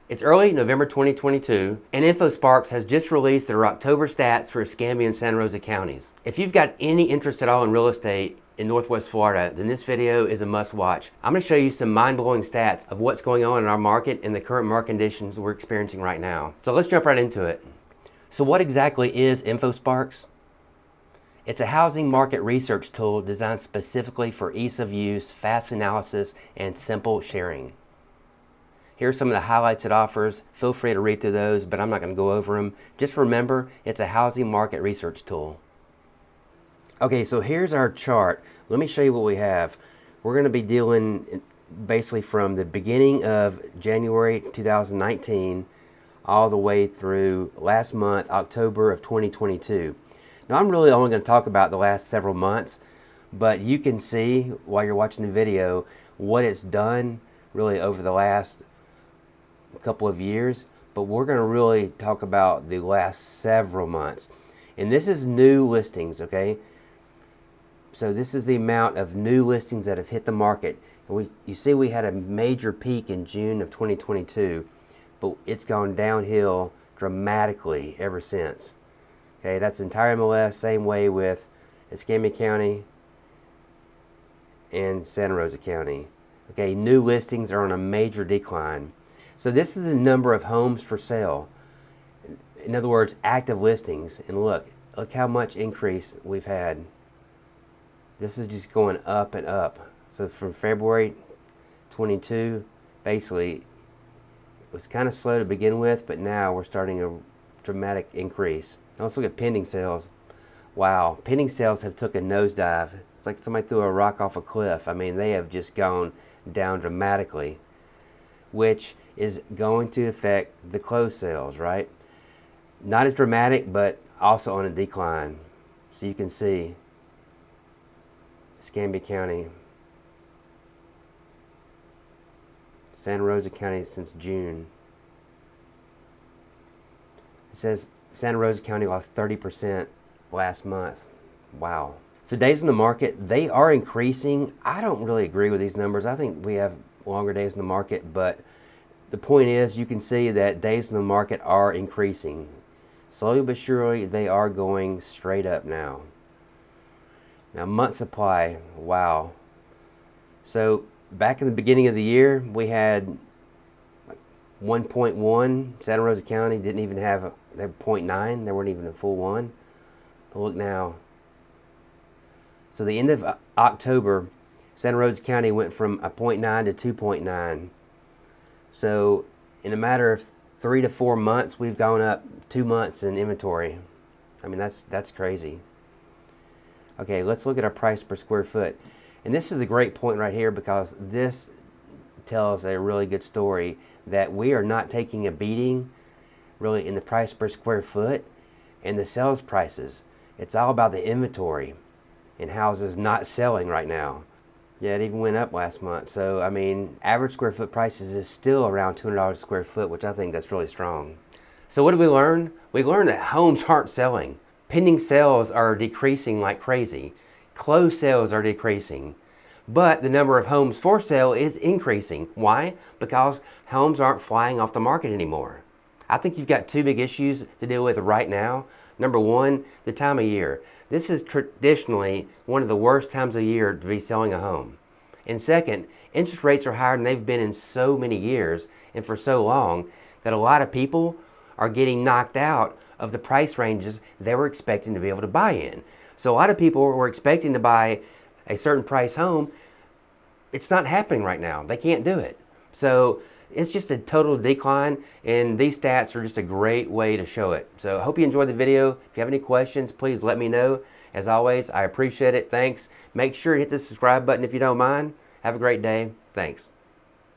It's early November 2022, and Infosparks has just released their October stats for Escambia and Santa Rosa counties. If you've got any interest at all in real estate in Northwest Florida, then this video is a must watch. I'm going to show you some mind-blowing stats of what's going on in our market and the current market conditions we're experiencing right now. So let's jump right into it. So what exactly is Infosparks? It's a housing market research tool designed specifically for ease of use, fast analysis, and simple sharing. Here are some of the highlights it offers. Feel free to read through those, but I'm not going to go over them. Just remember, it's a housing market research tool. Okay, so here's our chart. Let me show you what we have. We're going to be dealing basically from the beginning of January 2019 all the way through last month, October of 2022. Now, I'm really only going to talk about the last several months, but you can see while you're watching the video what it's done really over the last couple of years, but we're going to really talk about the last several months. And this is new listings, okay? So this is the amount of new listings that have hit the market. You see we had a major peak in June of 2022, but it's gone downhill dramatically ever since. Okay, that's the entire MLS, same way with Escambia County and Santa Rosa County. Okay, new listings are on a major decline. So this is the number of homes for sale. In other words, active listings. And look how much increase we've had. This is just going up and up. So from February 22, basically, it was kind of slow to begin with, but now we're starting a dramatic increase. Now let's look at pending sales. Wow, pending sales have took a nosedive. It's like somebody threw a rock off a cliff. I mean, they have just gone down dramatically, which is going to affect the closed sales, right? Not as dramatic, but also on a decline. So you can see Escambia County, Santa Rosa County since June. It says Santa Rosa County lost 30% last month. Wow. So days in the market, they are increasing. I don't really agree with these numbers. I think we have longer days in the market, but the point is you can see that days in the market are increasing. Slowly but surely, they are going straight up now. Now, month supply, wow. So back in the beginning of the year, we had 1.1. Santa Rosa County didn't even have, they had 0.9. They weren't even a full one. But look now. So the end of October, Santa Rosa County went from a 0.9 to 2.9. So in a matter of 3 to 4 months, we've gone up 2 months in inventory. I mean, that's crazy. Okay, let's look at our price per square foot. And this is a great point right here because this tells a really good story that we are not taking a beating really in the price per square foot and the sales prices. It's all about the inventory and houses not selling right now. Yeah, it even went up last month. So, I mean, average square foot prices is still around $200 a square foot, which I think that's really strong. So what did we learn? We learned that homes aren't selling. Pending sales are decreasing like crazy. Closed sales are decreasing. But the number of homes for sale is increasing. Why? Because homes aren't flying off the market anymore. I think you've got two big issues to deal with right now. Number one, the time of year. This is traditionally one of the worst times of year to be selling a home. And second, interest rates are higher than they've been in so many years and for so long that a lot of people are getting knocked out of the price ranges they were expecting to be able to buy in. So a lot of people were expecting to buy a certain price home. It's not happening right now. They can't do it. So it's just a total decline, and these stats are just a great way to show it. So I hope you enjoyed the video. If you have any questions, please let me know. As always, I appreciate it. Thanks. Make sure to hit the subscribe button if you don't mind. Have a great day. Thanks.